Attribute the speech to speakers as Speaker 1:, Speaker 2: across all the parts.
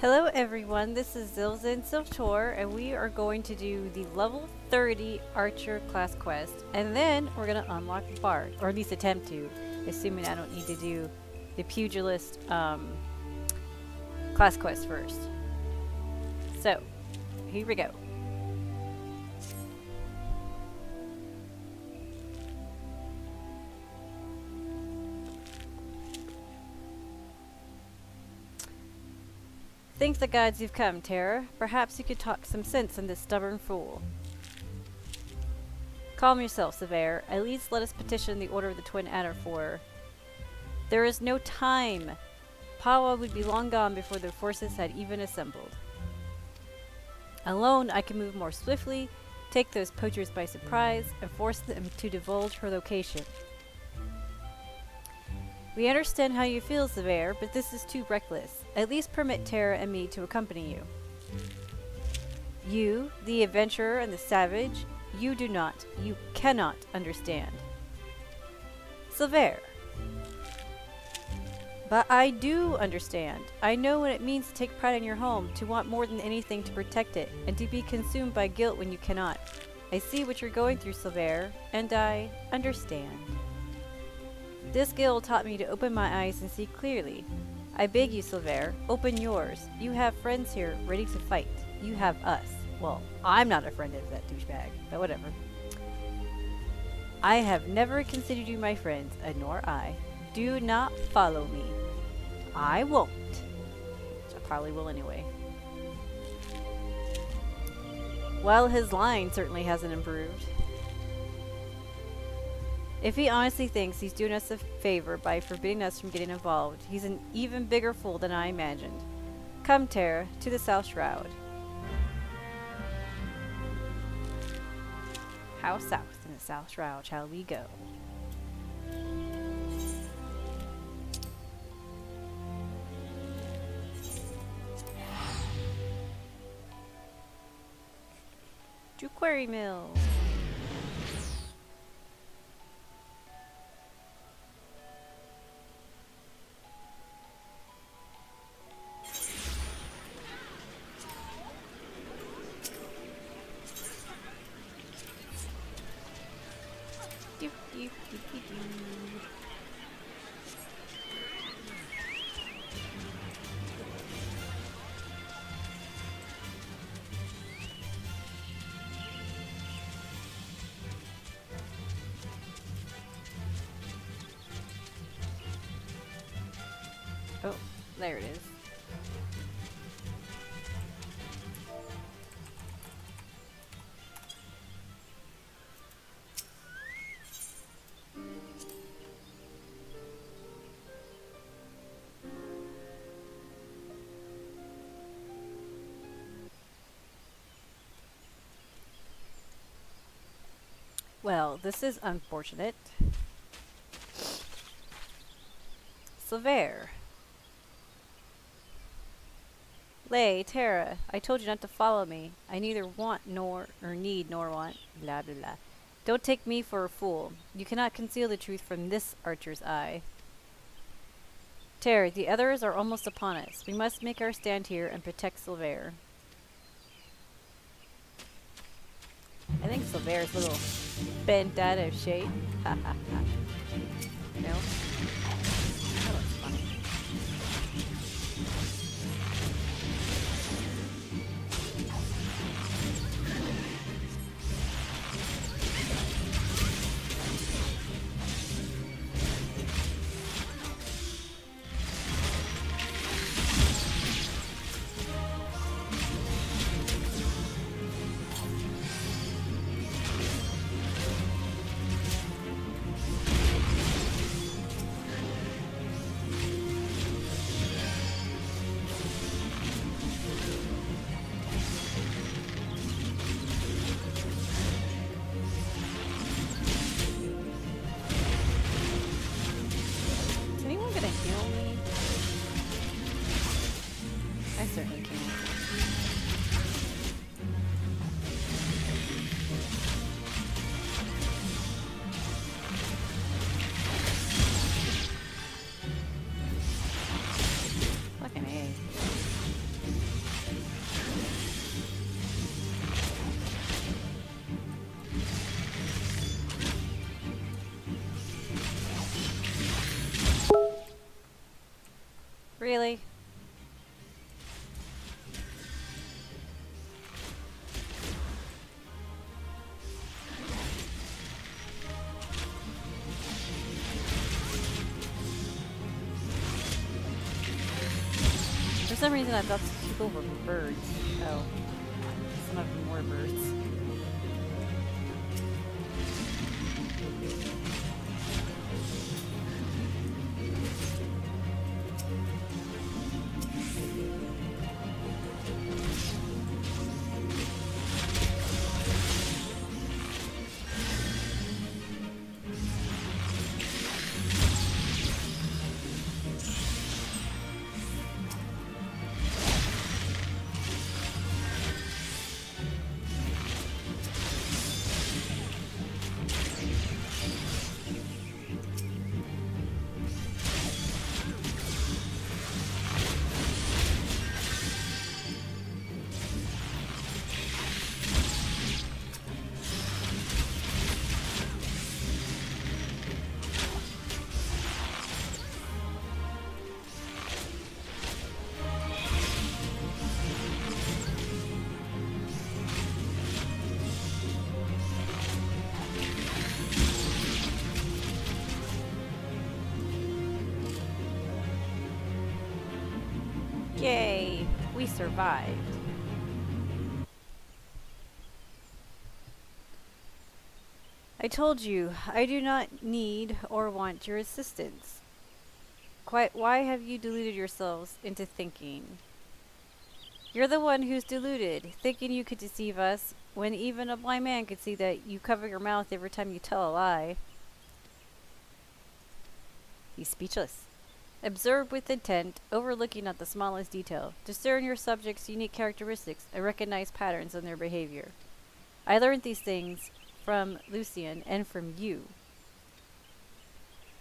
Speaker 1: Hello everyone, this is Zilzin Siltor, and we are going to do the level 30 Archer class quest, and then we're going to unlock the Bard, or at least attempt to, assuming I don't need to do the Pugilist class quest first. So, here we go. Thank the gods you've come, Terra. Perhaps you could talk some sense in this stubborn fool. Calm yourself, Severe. At least let us petition the Order of the Twin Adder for her. There is no time. Pawa would be long gone before their forces had even assembled. Alone, I can move more swiftly, take those poachers by surprise, and force them to divulge her location. We understand how you feel, Severe, but this is too reckless. At least permit Terra and me to accompany you. You, the adventurer and the savage, you do not, you cannot understand. Severe. But I do understand. I know what it means to take pride in your home, to want more than anything to protect it, and to be consumed by guilt when you cannot. I see what you're going through, Severe, and I understand. This guild taught me to open my eyes and see clearly. I beg you, Silver, open yours. You have friends here, ready to fight. You have us. Well, I'm not a friend of that douchebag, but whatever. I have never considered you my friends, nor I. Do not follow me. I won't. Which I probably will anyway. Well, his line certainly hasn't improved. If he honestly thinks he's doing us a favor by forbidding us from getting involved, he's an even bigger fool than I imagined. Come, Terra, to the South Shroud. How south in the South Shroud shall we go? To Quarry Mill. Oh, there it is. Well, this is unfortunate. Silver. Lay, Terra, I told you not to follow me. I neither want nor need nor want. Blah blah blah. Don't take me for a fool. You cannot conceal the truth from this archer's eye. Terra, the others are almost upon us. We must make our stand here and protect Silver. I think Silver's a little bent out of shape. Ha ha ha. No? That looks funny. I certainly can. Fucking A. Really? For some reason I thought people were birds. Oh. Some of them were birds. Yay! We survived. I told you, I do not need or want your assistance. Quite why have you deluded yourselves into thinking? You're the one who's deluded, thinking you could deceive us, when even a blind man could see that you cover your mouth every time you tell a lie. He's speechless. Observe with intent, overlooking not the smallest detail. Discern your subject's unique characteristics and recognize patterns in their behavior. I learned these things from Lucian and from you.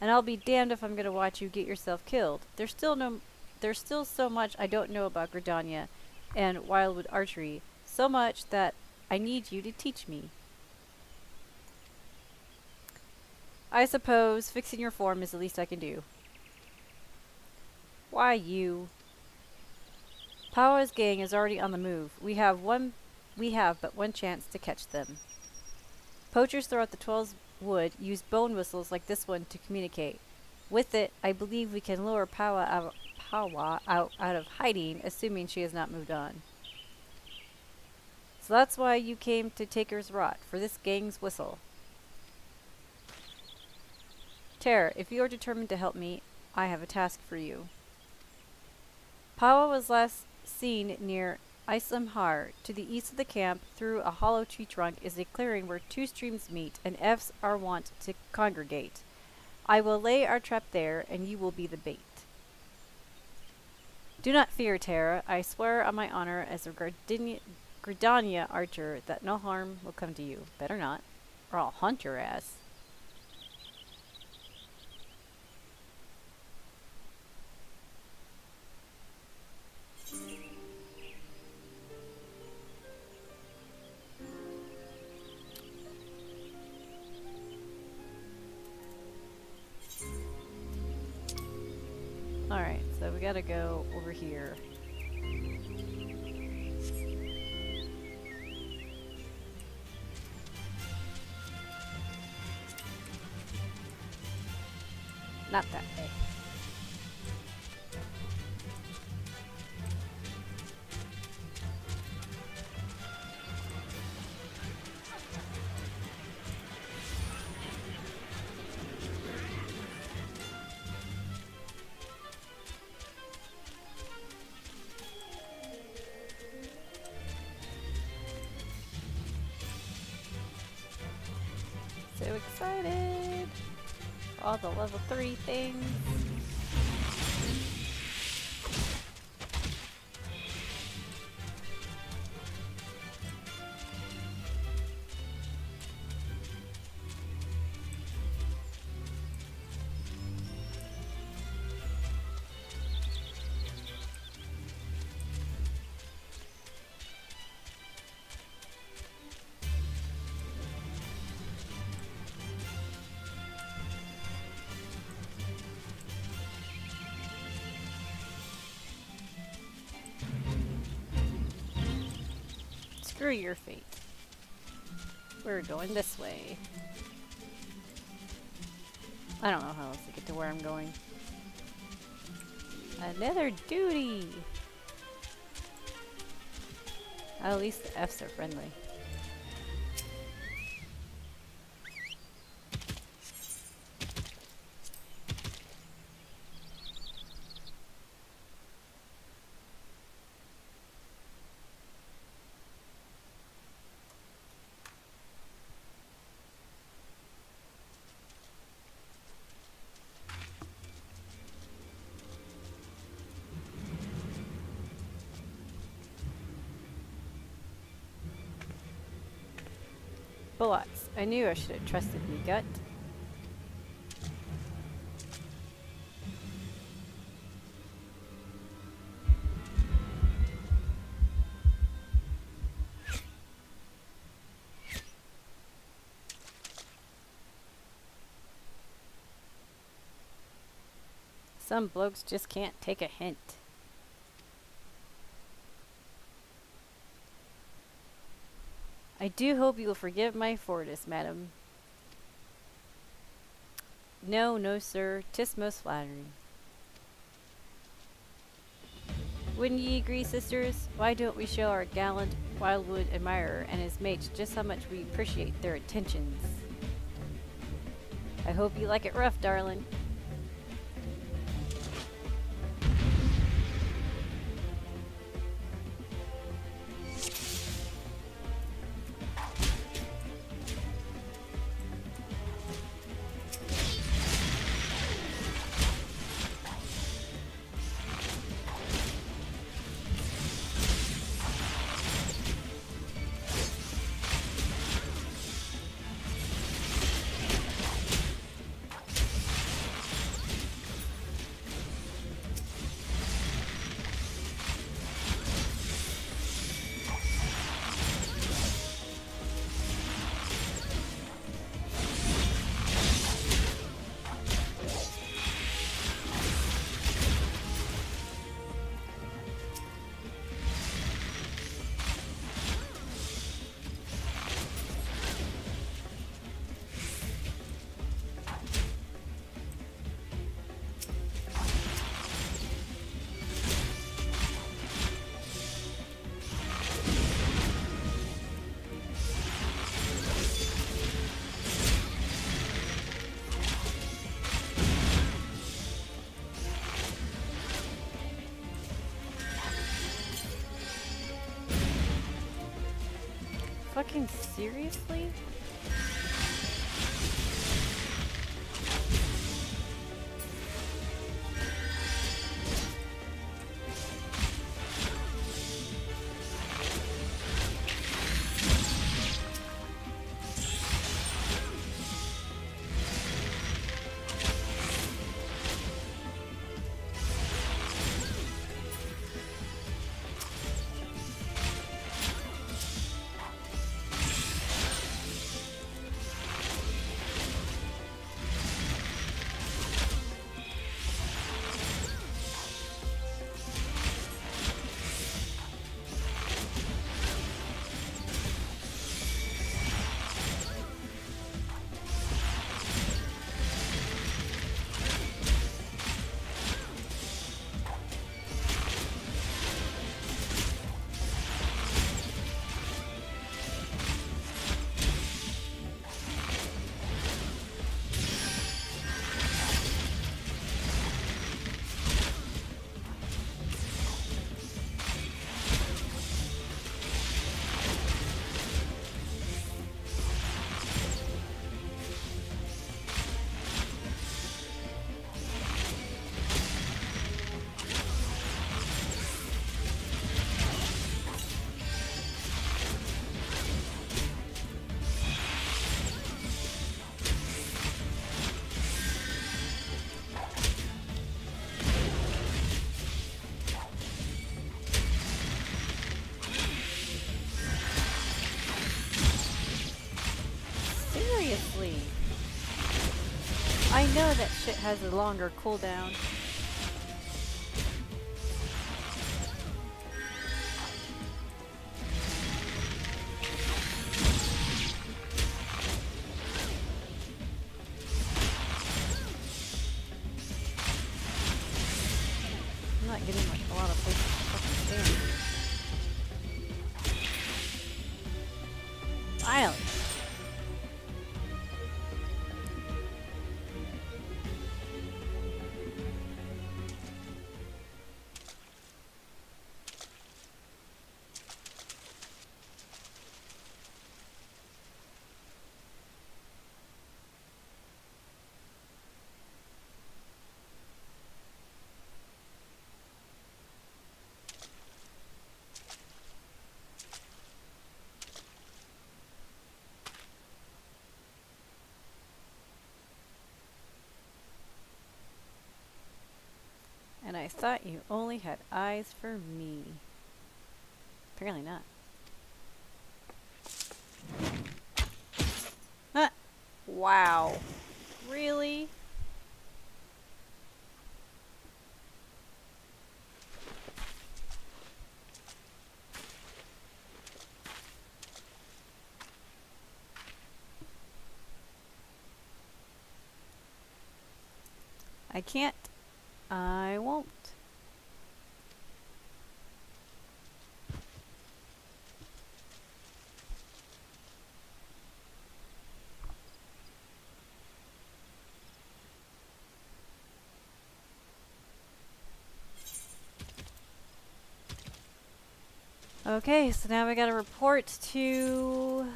Speaker 1: And I'll be damned if I'm going to watch you get yourself killed. There's still so much I don't know about Gridania and wildwood archery, so much that I need you to teach me. I suppose fixing your form is the least I can do. Why you? Pawa's gang is already on the move. We have but one chance to catch them. Poachers throughout the 12's wood use bone whistles like this one to communicate. With it, I believe we can lure Pawa out of hiding, assuming she has not moved on. So that's why you came to Taker's Rot, for this gang's whistle. Terra, if you are determined to help me, I have a task for you. Pawa was last seen near Islamhar. To the east of the camp, through a hollow tree trunk, is a clearing where two streams meet, and F's are wont to congregate. I will lay our trap there, and you will be the bait. Do not fear, Terra. I swear on my honor as a Gridania archer that no harm will come to you. Better not, or I'll hunt your ass. Alright, so we gotta go over here. Not that way. So excited! All the level 3 things. Screw your fate. We're going this way. I don't know how else to get to where I'm going. Another duty! At least the F's are friendly. Bullets. I knew I should have trusted me gut. Some blokes just can't take a hint. I do hope you will forgive my forwardness, madam. No, no, sir. 'Tis most flattering. Wouldn't ye agree, sisters? Why don't we show our gallant wildwood admirer and his mates just how much we appreciate their attentions? I hope you like it rough, darling. Fucking seriously? Seriously. I know that shit has a longer cooldown. a place to fucking stand. Finally. And I thought you only had eyes for me. Apparently not. Huh. Wow. Really? I can't. I won't. Okay, so now we gotta report to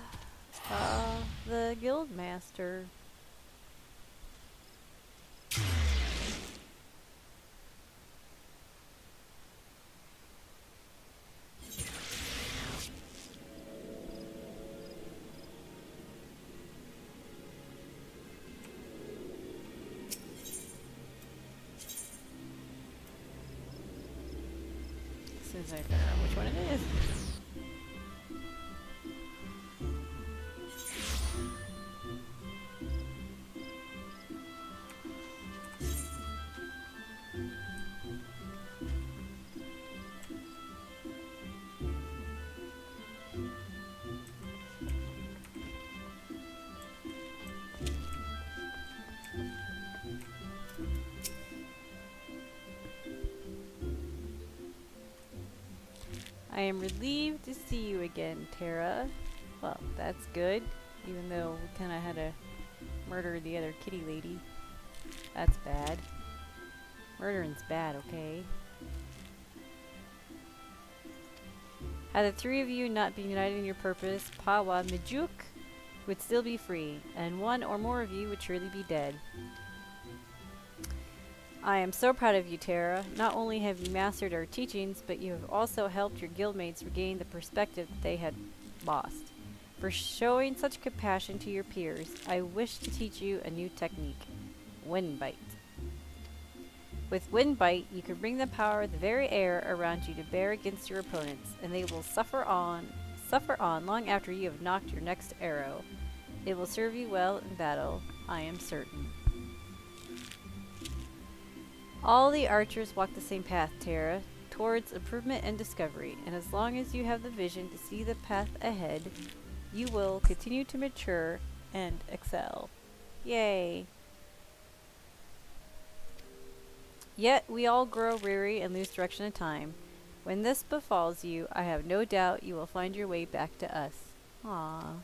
Speaker 1: the guild master. As soon as I figure out which one it is. I am relieved to see you again, Tara. Well, that's good, even though we kinda had to murder the other kitty lady. That's bad. Murdering's bad, okay? Had the three of you not been united in your purpose, Pawa Mijuk would still be free, and one or more of you would surely be dead. I am so proud of you, Tara. Not only have you mastered our teachings, but you have also helped your guildmates regain the perspective that they had lost. For showing such compassion to your peers, I wish to teach you a new technique. Wind Bite. With Wind Bite, you can bring the power of the very air around you to bear against your opponents, and they will suffer on long after you have knocked your next arrow. It will serve you well in battle, I am certain. All the archers walk the same path, Tara, towards improvement and discovery, and as long as you have the vision to see the path ahead, you will continue to mature and excel. Yay! Yet we all grow weary and lose direction in time. When this befalls you, I have no doubt you will find your way back to us. Aww.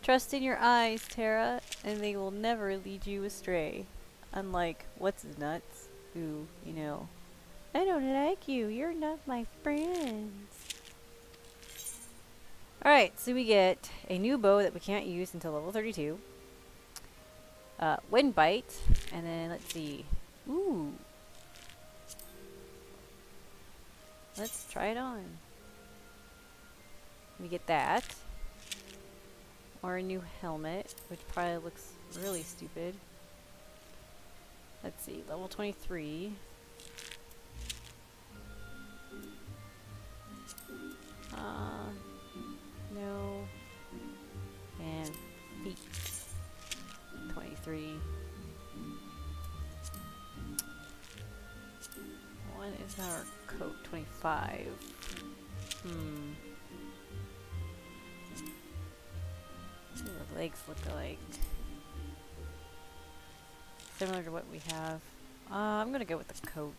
Speaker 1: Trust in your eyes, Tara, and they will never lead you astray. Unlike what's-his-nuts, who, you know, I don't like you, you're not my friends. Alright, so we get a new bow that we can't use until level 32. Wind Bite, and then let's see. Ooh. Let's try it on. We get that. Or a new helmet, which probably looks really stupid. Let's see, level 23. No. And feet. 23. What is our coat? 25. What do the legs look like? Similar to what we have. I'm gonna go with the coat.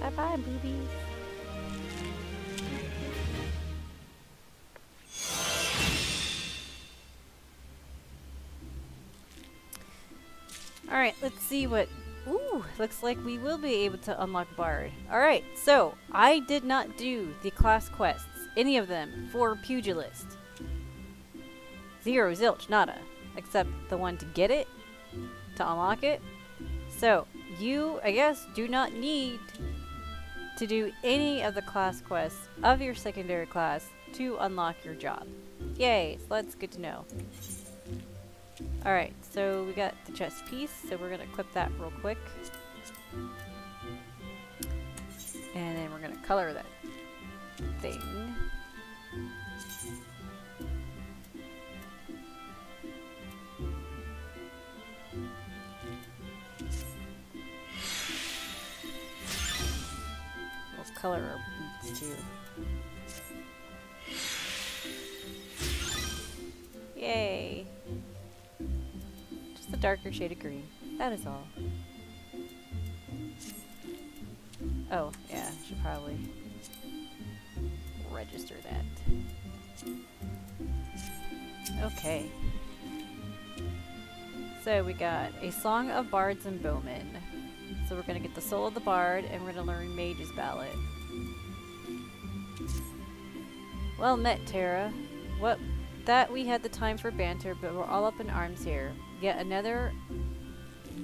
Speaker 1: Bye-bye, boobies. Alright, let's see what... Ooh, looks like we will be able to unlock Bard. Alright, so I did not do the class quests, any of them, for Pugilist. Zero, zilch, nada. Except the one to get it, to unlock it. So, you, I guess, do not need to do any of the class quests of your secondary class to unlock your job. Yay, so that's good to know. Alright, so we got the chest piece, so we're going to equip that real quick. And then we're going to color that thing. We'll color our boots too. Yay! Just a darker shade of green. That is all. Oh, yeah, I should probably register that. Okay. So we got a Song of Bards and Bowmen. So we're going to get the Soul of the Bard, and we're going to learn Mage's Ballad. Well met, Tara. What? That we had the time for banter, but we're all up in arms here. Yet another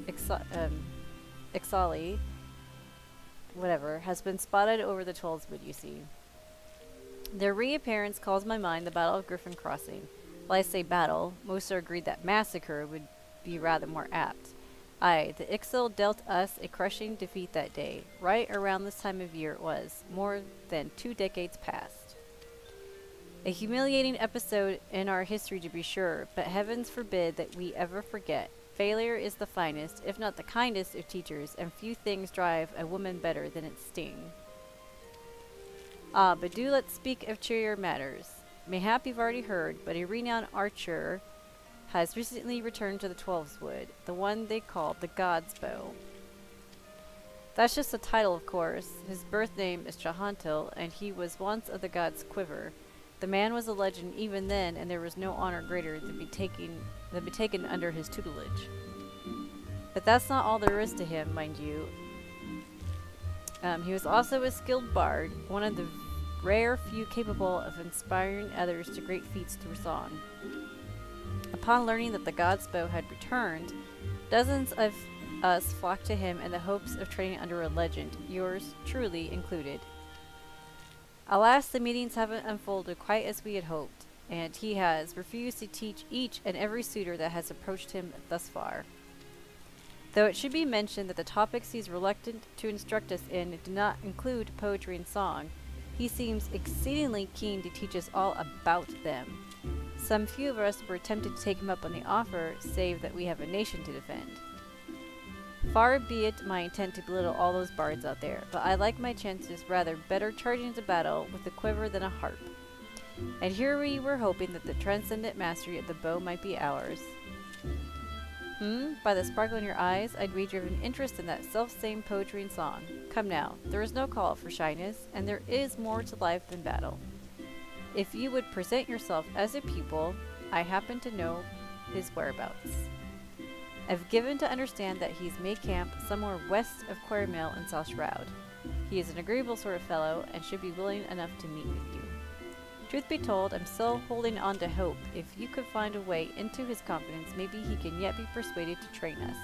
Speaker 1: Ixali, whatever, has been spotted over the Tollswood, you see. Their reappearance calls my mind the Battle of Griffin Crossing. While I say battle, most are agreed that massacre would be rather more apt. Aye, the Ixal dealt us a crushing defeat that day. Right around this time of year it was, more than 2 decades past. A humiliating episode in our history to be sure, but heavens forbid that we ever forget. Failure is the finest, if not the kindest, of teachers, and few things drive a woman better than its sting. Ah, but do let's speak of cheerier matters. Mayhap you've already heard, but a renowned archer has recently returned to the Twelveswood, the one they call the God's Bow. That's just a title, of course. His birth name is Jahantil, and he was once of the God's Quiver. The man was a legend even then, and there was no honor greater than be taken under his tutelage. But that's not all there is to him, mind you. He was also a skilled bard, one of the rare few capable of inspiring others to great feats through song. Upon learning that the God's Bow had returned, dozens of us flocked to him in the hopes of training under a legend, yours truly included. Alas, the meetings haven't unfolded quite as we had hoped, and he has refused to teach each and every suitor that has approached him thus far. Though it should be mentioned that the topics he is reluctant to instruct us in do not include poetry and song, he seems exceedingly keen to teach us all about them. Some few of us were tempted to take him up on the offer, save that we have a nation to defend. Far be it my intent to belittle all those bards out there, but I like my chances rather better charging into battle with a quiver than a harp. And here we were hoping that the transcendent mastery of the bow might be ours. By the sparkle in your eyes, I'd wager an interest in that self-same poetry and song. Come now, there is no call for shyness, and there is more to life than battle. If you would present yourself as a pupil, I happen to know his whereabouts. I've given to understand that he's made camp somewhere west of Quarrymill and South Shroud. He is an agreeable sort of fellow, and should be willing enough to meet with you. Truth be told, I'm still holding on to hope. If you could find a way into his confidence, maybe he can yet be persuaded to train us.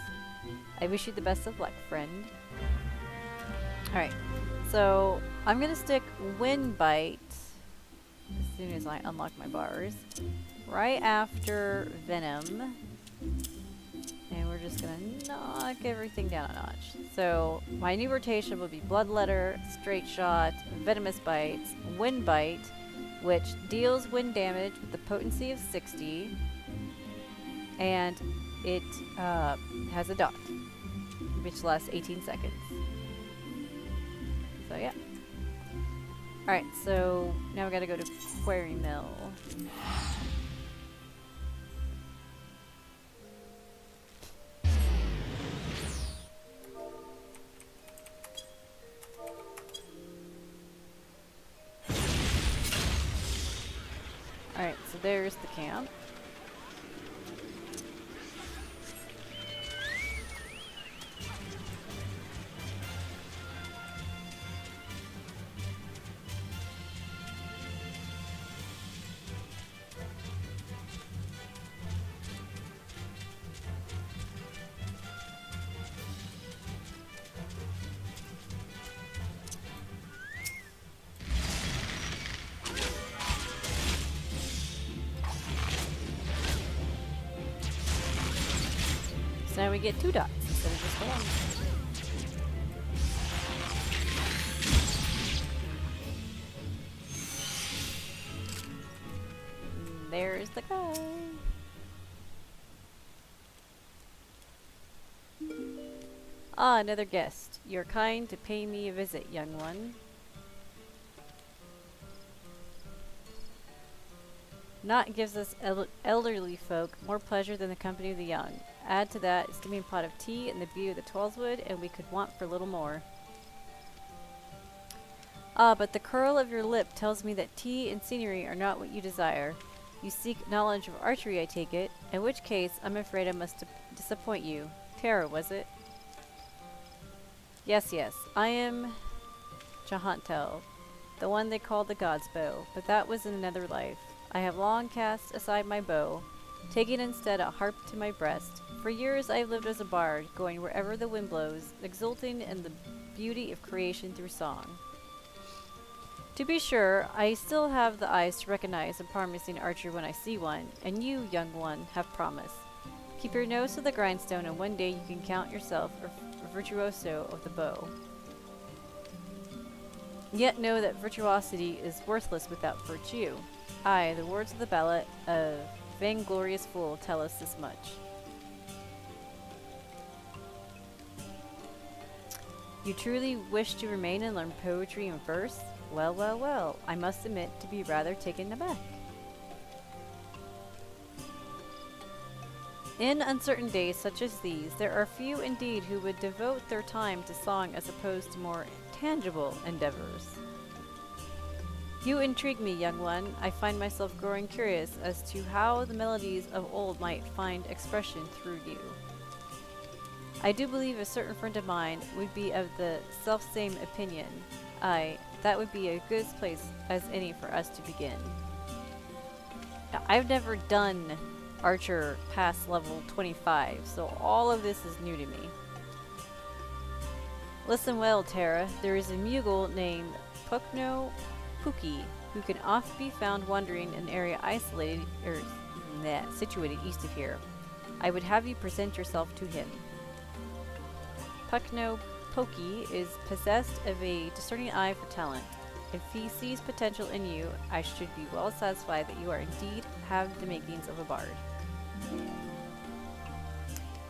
Speaker 1: I wish you the best of luck, friend. Alright, so I'm going to stick Wind Bite as soon as I unlock my bars, right after Venom. And we're just going to knock everything down a notch. So my new rotation will be Bloodletter, Straight Shot, Venomous Bites, Wind Bite, which deals wind damage with the potency of 60, and it has a dot, which lasts 18 seconds. So yeah. Alright, so now we gotta go to Quarrymill. so there's the camp. Now we get 2 dots instead of just 1. And there's the guy. Ah, another guest. You're kind to pay me a visit, young one. Naught gives us elderly folk more pleasure than the company of the young. Add to that a steaming pot of tea and the view of the Twellswood, and we could want for little more. Ah, but the curl of your lip tells me that tea and scenery are not what you desire. You seek knowledge of archery, I take it, in which case I'm afraid I must disappoint you. Terra, was it? Yes, yes, I am Jahantel, the one they called the God's Bow, but that was in another life. I have long cast aside my bow, taking instead a harp to my breast. For years I have lived as a bard, going wherever the wind blows, exulting in the beauty of creation through song. To be sure, I still have the eyes to recognize a promising archer when I see one, and you, young one, have promise. Keep your nose to the grindstone, and one day you can count yourself a virtuoso of the bow. Yet know that virtuosity is worthless without virtue. Aye, the words of the ballad of vainglorious fool tell us this much. You truly wish to remain and learn poetry and verse? Well, well, well, I must admit to be rather taken aback. In uncertain days such as these, there are few indeed who would devote their time to song as opposed to more tangible endeavors. You intrigue me, young one. I find myself growing curious as to how the melodies of old might find expression through you. I do believe a certain friend of mine would be of the self-same opinion. Aye, that would be a good place as any for us to begin. Now, I've never done Archer past level 25, so all of this is new to me. Listen well, Terra. There is a Mughal named Pukno Puki, who can oft be found wandering in an area isolated situated east of here. I would have you present yourself to him. Pukno Poki is possessed of a discerning eye for talent. If he sees potential in you, I should be well satisfied that you are indeed have the makings of a bard.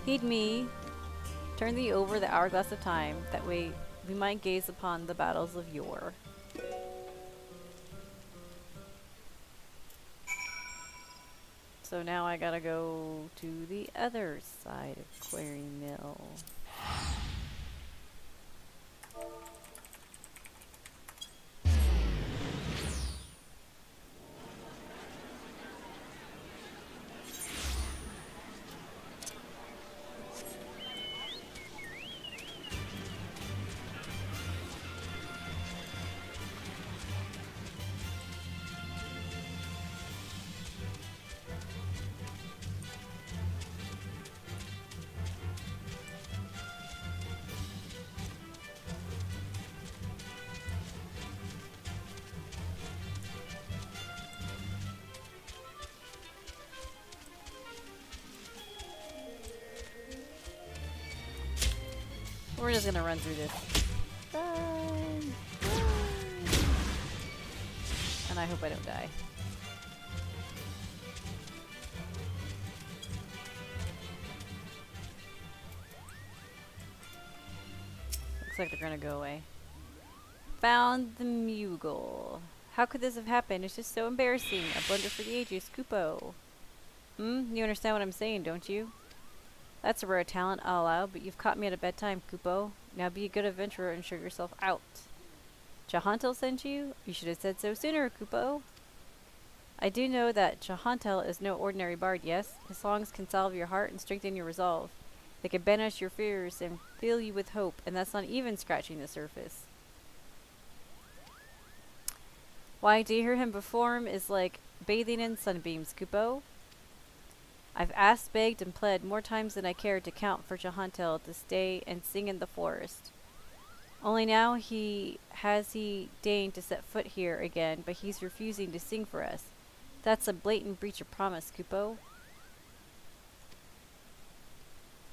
Speaker 1: Heed me, turn thee over the hourglass of time, that way we might gaze upon the battles of yore. So now I gotta go to the other side of Quarry Mill. We're just gonna run through this. Run! Run! And I hope I don't die. Looks like they're gonna go away. Found the Mughal. How could this have happened? It's just so embarrassing. A blunder for the ages, Kupo. You understand what I'm saying, don't you? That's a rare talent, I'll allow, but you've caught me at a bad time, Kupo. Now be a good adventurer and show yourself out. Jahantel sent you? You should have said so sooner, Kupo. I do know that Jahantel is no ordinary bard, yes? His songs can salve your heart and strengthen your resolve. They can banish your fears and fill you with hope, and that's not even scratching the surface. Why, to hear him perform is like bathing in sunbeams, Kupo. I've asked, begged, and pled more times than I care to count for Jahantel to stay and sing in the forest. Only now he deigned to set foot here again, but he's refusing to sing for us. That's a blatant breach of promise, Kupo.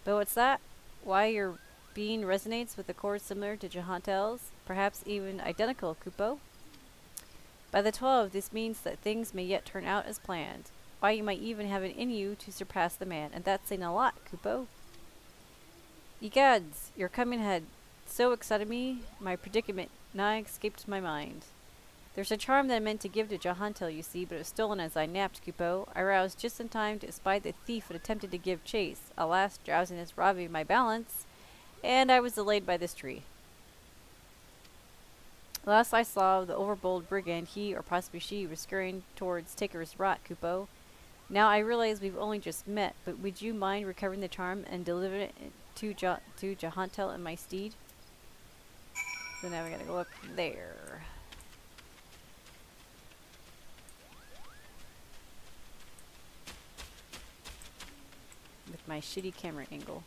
Speaker 1: But what's that? Why, your being resonates with a chord similar to Jahantel's, perhaps even identical, Kupo. By the 12, this means that things may yet turn out as planned. Why, you might even have it in you to surpass the man, and that's saying a lot, Kupo. Egads, your coming had so excited me, my predicament nigh escaped my mind. There's a charm that I meant to give to Jahantel, you see, but it was stolen as I napped, Kupo. I roused just in time to espy the thief and attempted to give chase. Alas, drowsiness robbed me of my balance, and I was delayed by this tree. Last I saw the overbold brigand, he, or possibly she, was scurrying towards Taker's Rot, Kupo. Now I realize we've only just met, but would you mind recovering the charm and delivering it to Jahantel and my steed? So now we gotta go up there. With my shitty camera angle.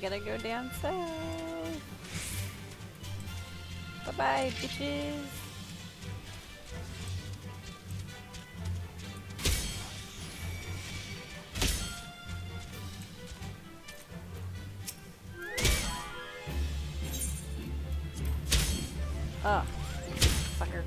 Speaker 1: Gotta go down south. Bye-bye, bitches. Oh, fucker.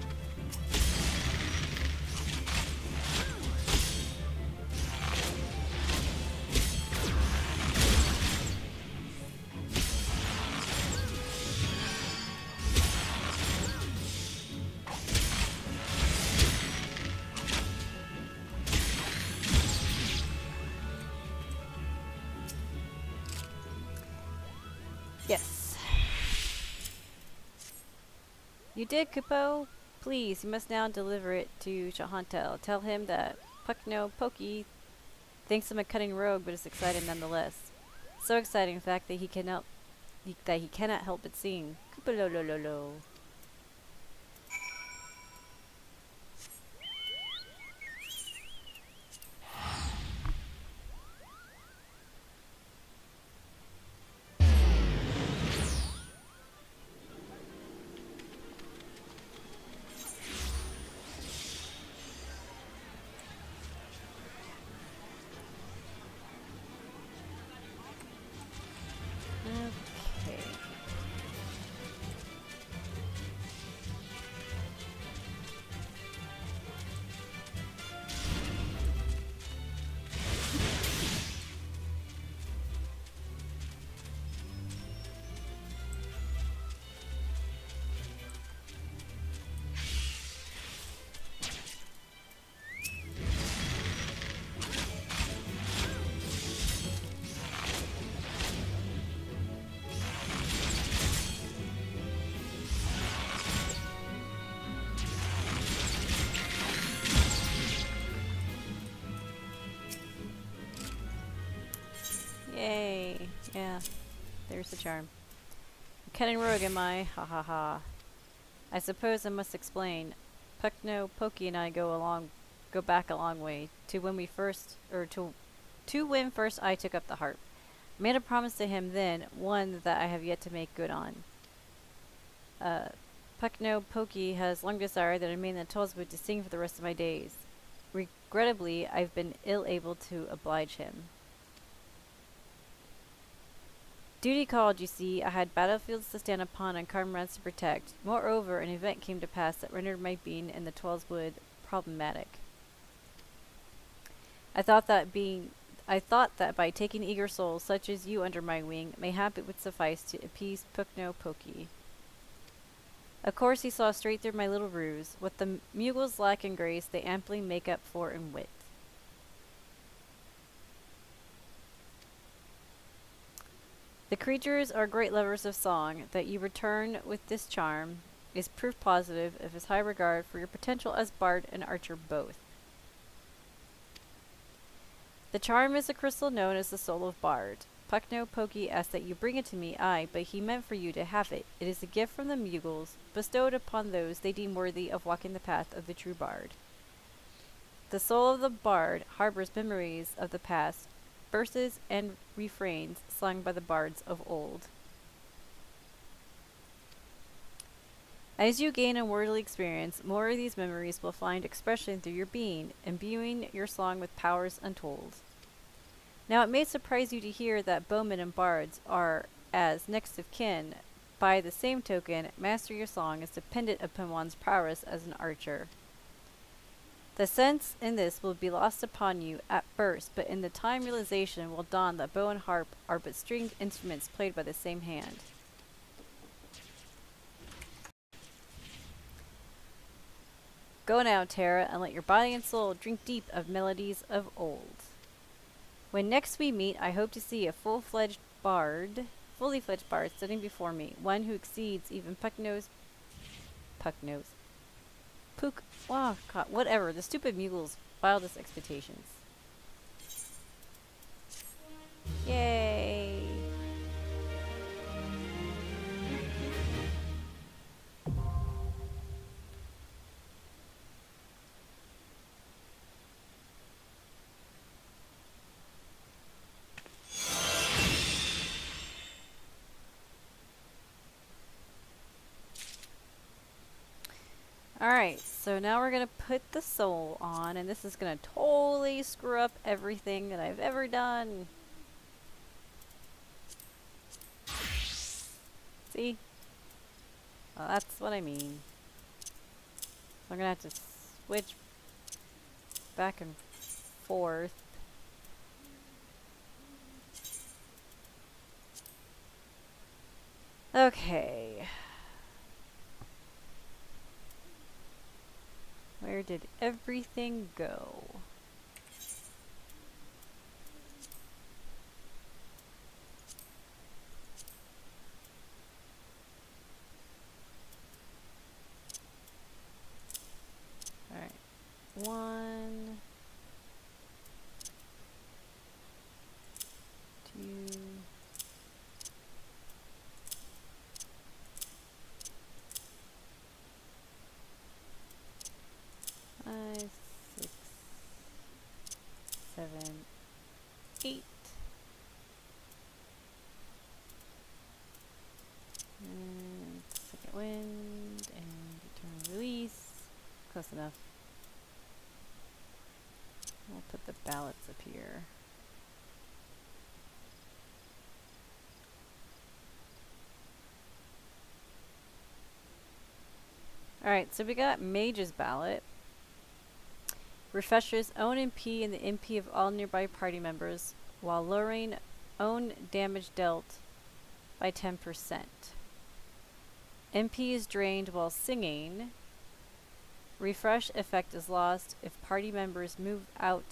Speaker 1: You did, Kupo? Please, you must now deliver it to Shahantel. Tell him that Puckno Pokey thinks I'm a cunning rogue, but is excited nonetheless. So excited, in fact, that he cannot help but sing. Koopalolololo. Okay. Yay. Yeah. There's the charm. Cunning rogue, am I? Ha ha ha. I suppose I must explain. Puckno Pokey and I go back a long way to when first I took up the harp. I made a promise to him then, one that I have yet to make good on. Puckno Pokey has long desired that I remain in the Tollswood to sing for the rest of my days. Regrettably, I've been ill able to oblige him. Duty called, you see. I had battlefields to stand upon and comrades to protect. Moreover, an event came to pass that rendered my being in the Twellswood problematic. I thought that by taking eager souls such as you under my wing, mayhap it would suffice to appease Puckno Pokey. Of course he saw straight through my little ruse. What the Mugles lack in grace, they amply make up for in wit. The creatures are great lovers of song. That you return with this charm is proof positive of his high regard for your potential as bard and archer both. The charm is a crystal known as the soul of bard. Puckno Pokey asked that you bring it to me, aye, but he meant for you to have it. It is a gift from the Mugles, bestowed upon those they deem worthy of walking the path of the true bard. The soul of the bard harbors memories of the past, verses and refrains sung by the bards of old. As you gain unworldly experience, more of these memories will find expression through your being, imbuing your song with powers untold. Now it may surprise you to hear that bowmen and bards are as next of kin. By the same token, mastery of song is dependent upon one's prowess as an archer. The sense in this will be lost upon you at first, but in the time realization will dawn that bow and harp are but stringed instruments played by the same hand. Go now, Terra, and let your body and soul drink deep of melodies of old. When next we meet, I hope to see a fully fledged bard sitting before me, one who exceeds even wow, God, whatever, the stupid Mugles' wildest expectations. Yay! Alright, so now we're going to put the soul on, and this is going to totally screw up everything that I've ever done. See? Well, that's what I mean. So I'm going to have to switch back and forth. Okay. Where did everything go? Close enough. We'll put the ballots up here. Alright, so we got Mage's Ballad. Refreshes own MP and the MP of all nearby party members while lowering own damage dealt by 10%. MP is drained while singing. Refresh effect is lost if party members move out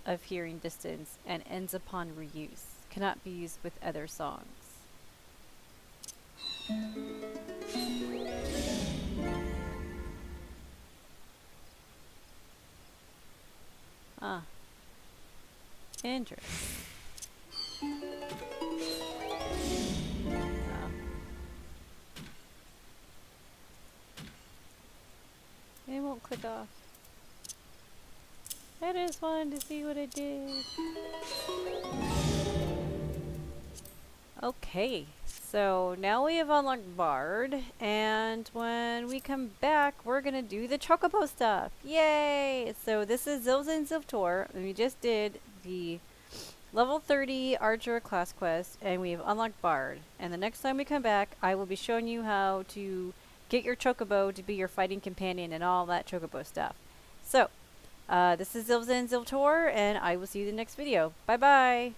Speaker 1: of hearing distance and ends upon reuse. Cannot be used with other songs. Ah. Interesting. Oh. It won't click off. I just wanted to see what it did. Okay, so now we have unlocked Bard, and when we come back, we're gonna do the Chocobo stuff. Yay! So this is Zilza and Ziltor, and we just did the level 30 Archer class quest, and we have unlocked Bard. And the next time we come back, I will be showing you how to get your Chocobo to be your fighting companion and all that Chocobo stuff. So, this is Zilza and Ziltor, and I will see you in the next video. Bye bye!